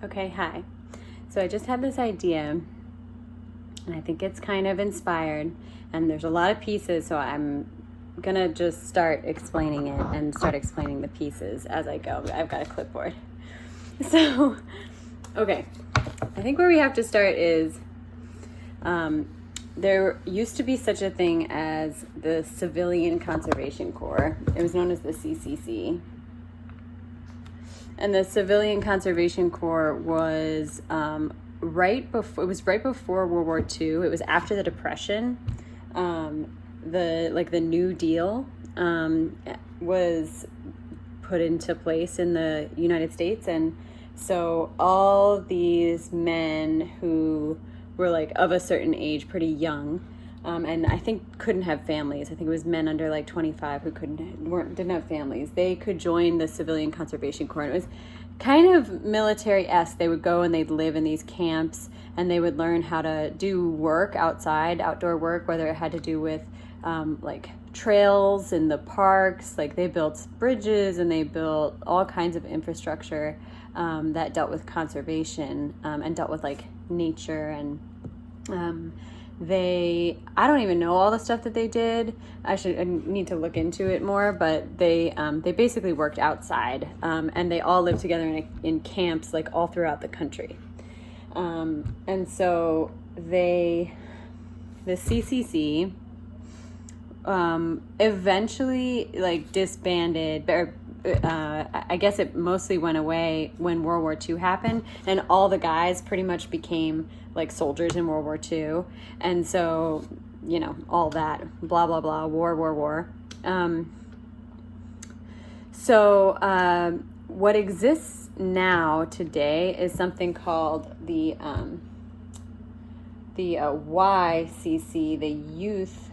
Okay, hi. So I just had this idea, and I think it's kind of inspired, and there's a lot of pieces, so I'm gonna just start explaining it and start explaining the pieces as I go. I've got a clipboard. So, okay, I think where we have to start is there used to be such a thing as the Civilian Conservation Corps. It was known as the CCC. And the Civilian Conservation Corps was right before World War II. It was after the Depression. The New Deal was put into place in the United States, and so all these men who were like of a certain age, pretty young, and I think couldn't have families. I think it was men under like 25 who didn't have families. They could join the Civilian Conservation Corps. And it was kind of military-esque. They would go and they'd live in these camps, and they would learn how to do work outside, outdoor work, whether it had to do with like trails in the parks. Like they built bridges and they built all kinds of infrastructure that dealt with conservation and dealt with like nature. And I don't even know all the stuff that they did. I need to look into it more, but they basically worked outside, and they all lived together in camps like all throughout the country. And so the CCC eventually like disbanded, but I guess it mostly went away when World War II happened, and all the guys pretty much became like soldiers in World War II. And so, all that blah, blah, blah, war. What exists now today is something called the YCC, the Youth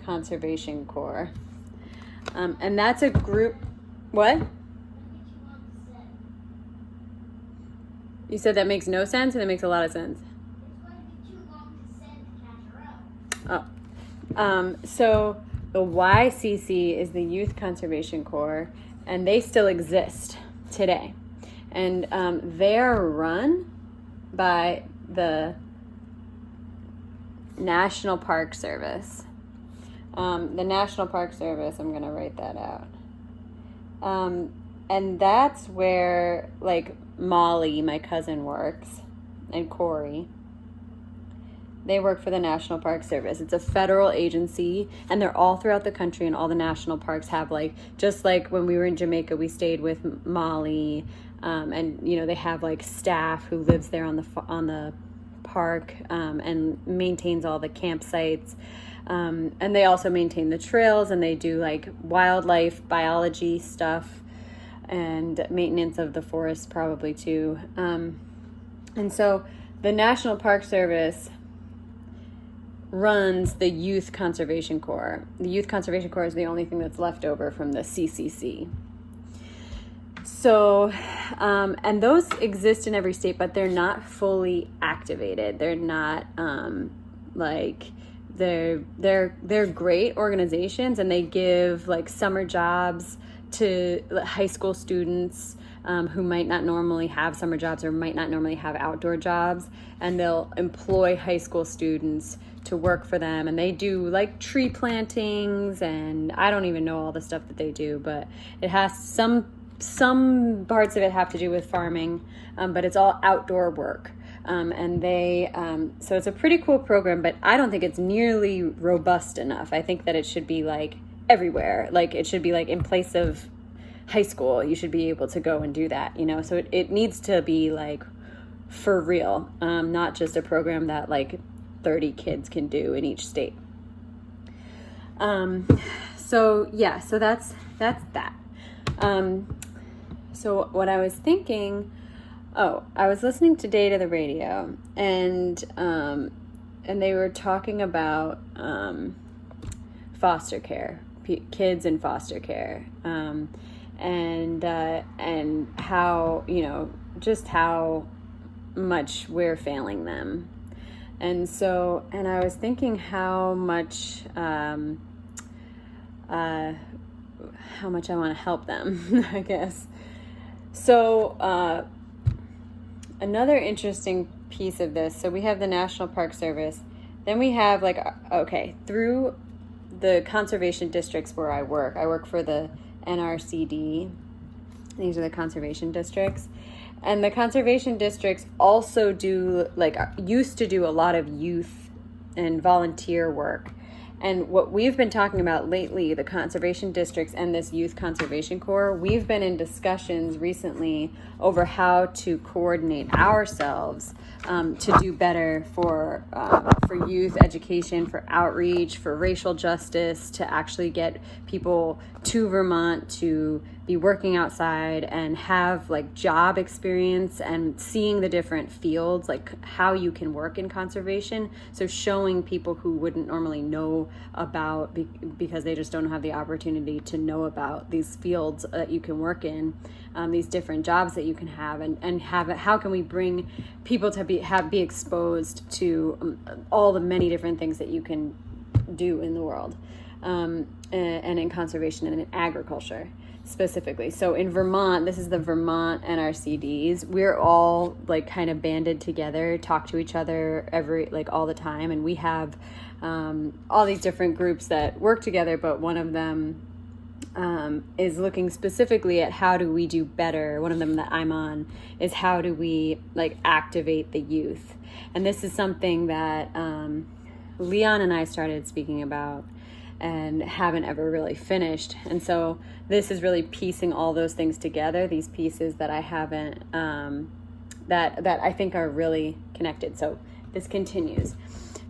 Conservation Corps. And that's a group. What? You said that makes no sense, and it makes a lot of sense. So the YCC is the Youth Conservation Corps, and they still exist today. And they're run by the National Park Service. The National Park Service, I'm going to write that out. And that's where, like, Molly, my cousin, works, and Corey. They work for the National Park Service. It's a federal agency, and they're all throughout the country, and all the national parks have, like, just like when we were in Jamaica, we stayed with Molly, and, they have, like, staff who lives there on the park, and maintains all the campsites. And they also maintain the trails, and they do like wildlife biology stuff and maintenance of the forest probably too. And so the National Park Service runs the Youth Conservation Corps. The Youth Conservation Corps is the only thing that's left over from the CCC. So, and those exist in every state, but they're not fully activated. They're not they're great organizations, and they give like summer jobs to high school students who might not normally have summer jobs or might not normally have outdoor jobs, and they'll employ high school students to work for them, and they do like tree plantings, and I don't even know all the stuff that they do, but it has some parts of it have to do with farming, but it's all outdoor work. And so it's a pretty cool program, but I don't think it's nearly robust enough. I think that it should be like everywhere. Like it should be like in place of high school, you should be able to go and do that, so it needs to be like for real, not just a program that like 30 kids can do in each state. So that's that. So what I was thinking, I was listening today to the radio, and they were talking about foster care, kids in foster care, and how just how much we're failing them, and I was thinking how much I want to help them, I guess. So Another interesting piece of this, so we have the National Park Service, then we have like, okay, through the conservation districts where I work for the NRCD. These are the conservation districts. And the conservation districts also do, like, used to do a lot of youth and volunteer work. And what we've been talking about lately, the conservation districts and this Youth Conservation Corps, we've been in discussions recently over how to coordinate ourselves to do better for youth education, for outreach, for racial justice, to actually get people to Vermont to be working outside and have like job experience and seeing the different fields, like how you can work in conservation. So showing people who wouldn't normally know about because they just don't have the opportunity to know about these fields that you can work in, these different jobs that you can have, and have it. How can we bring people to be exposed to all the many different things that you can do in the world, and in conservation and in agriculture specifically. So in Vermont, this is the Vermont NRCDs. We're all like kind of banded together, talk to each other all the time, and we have all these different groups that work together, but one of them is looking specifically at how do we do better. One of them that I'm on is how do we like activate the youth. And this is something that Leon and I started speaking about and haven't ever really finished. And so this is really piecing all those things together, these pieces that I haven't, that I think are really connected. So this continues.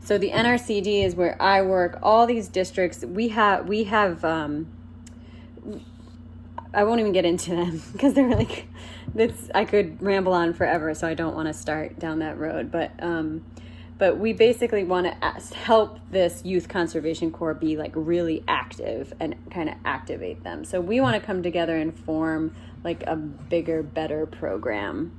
So the NRCD is where I work. All these districts, we have I won't even get into them because they're really, I could ramble on forever, so I don't want to start down that road. But we basically want to help this Youth Conservation Corps be like really active and kind of activate them. So we want to come together and form like a bigger, better program.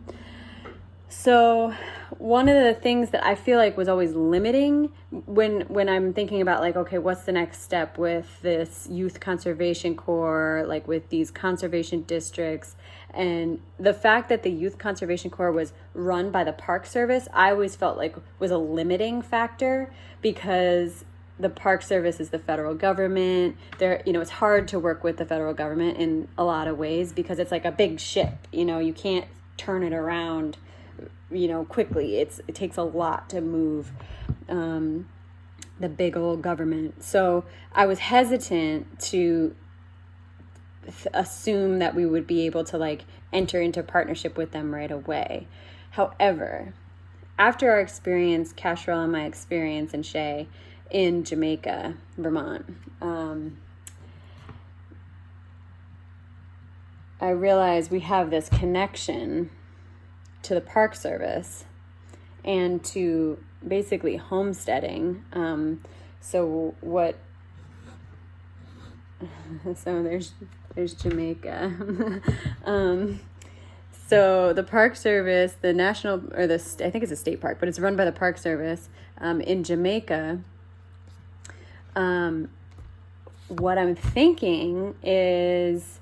So one of the things that I feel like was always limiting when I'm thinking about like, okay, what's the next step with this Youth Conservation Corps, like with these conservation districts, and the fact that the Youth Conservation Corps was run by the Park Service, I always felt like was a limiting factor, because the Park Service is the federal government. It's hard to work with the federal government in a lot of ways because it's like a big ship. You can't turn it around quickly. It takes a lot to move the big old government. So I was hesitant to assume that we would be able to like enter into partnership with them right away. However, after our experience, Casherelle and my experience and Shay in Jamaica, Vermont, I realized we have this connection to the Park Service and to basically homesteading. So there's Jamaica. So the Park Service, the national, I think it's a state park, but it's run by the Park Service in Jamaica. What I'm thinking is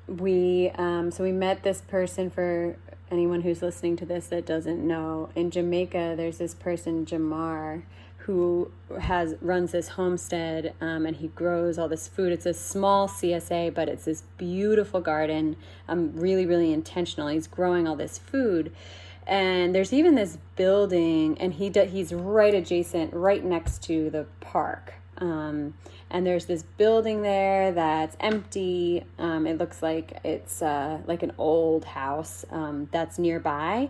we met this person. For anyone who's listening to this that doesn't know, in Jamaica, there's this person, Jamar, who runs this homestead, and he grows all this food. It's a small CSA, but it's this beautiful garden, really, really intentional. He's growing all this food. And there's even this building, and he's right adjacent, right next to the park. And there's this building there that's empty. It looks like it's like an old house that's nearby.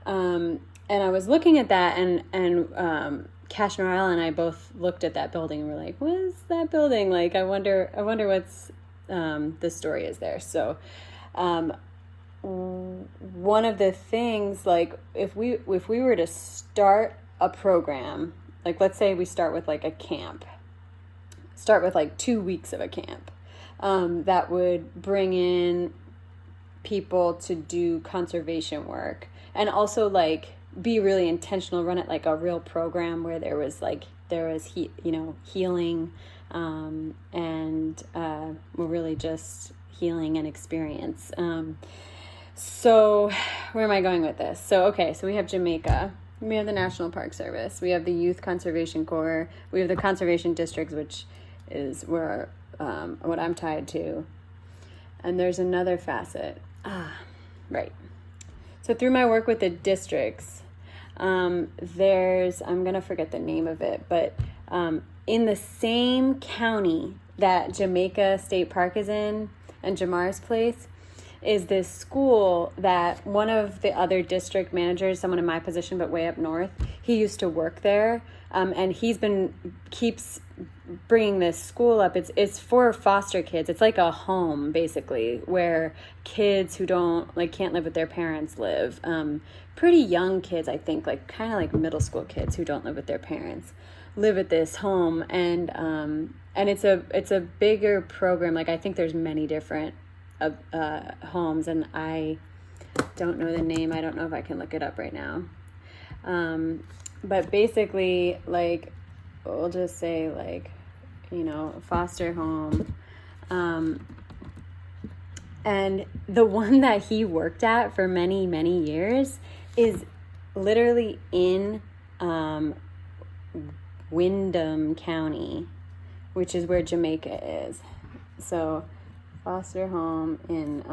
And I was looking at that, and Cash Morale and I both looked at that building and we're like, what is that building? Like, I wonder what's the story is there. So one of the things, like if we were to start a program, like let's say we start with like a camp, start with like 2 weeks of a camp, that would bring in people to do conservation work, and also like be really intentional, run it like a real program where there was healing, and we're really just healing and experience. So where am I going with this? So, okay, so we have Jamaica. We have the National Park Service. We have the Youth Conservation Corps. We have the Conservation Districts, which is where what I'm tied to. And there's another facet. Right. So through my work with the districts, there's, I'm going to forget the name of it, but in the same county that Jamaica State Park is in and Jamar's place is this school that one of the other district managers, someone in my position but way up north, he used to work there, and keeps bringing this school up. It's for foster kids. It's like a home basically where kids who can't live with their parents live. Pretty young kids, I think, like kind of like middle school kids who don't live with their parents live at this home, and it's a bigger program. Like I think there's many different homes, and I don't know the name. I don't know if I can look it up right now. But basically, like, we'll just say, like, foster home. And the one that he worked at for many, many years is literally in Windham County, which is where Jamaica is. So foster home in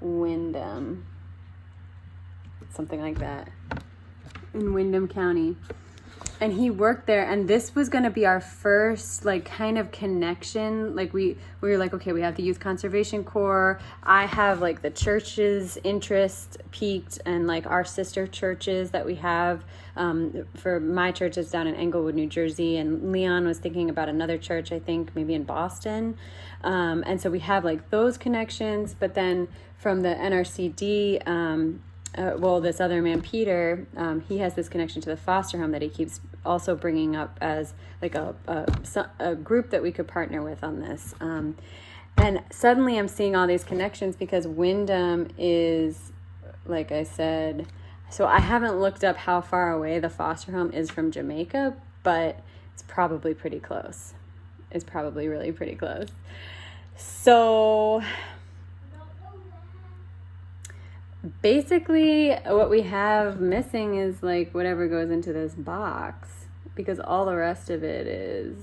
Windham, something like that, in Windham County. And he worked there, and this was going to be our first like kind of connection. Like we were like, okay, we have the Youth Conservation Corps. I have like the church's interest peaked, and like our sister churches that we have. For my church is down in Englewood, New Jersey, and Leon was thinking about another church, I think maybe in Boston. And so we have like those connections, but then from the NRCD, this other man, Peter, he has this connection to the foster home that he keeps also bringing up as like a group that we could partner with on this. And suddenly I'm seeing all these connections because Windham is, like I said, so I haven't looked up how far away the foster home is from Jamaica, but it's probably pretty close. It's probably really pretty close. So basically what we have missing is like whatever goes into this box, because all the rest of it is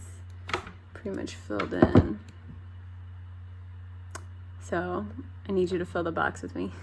pretty much filled in. So I need you to fill the box with me.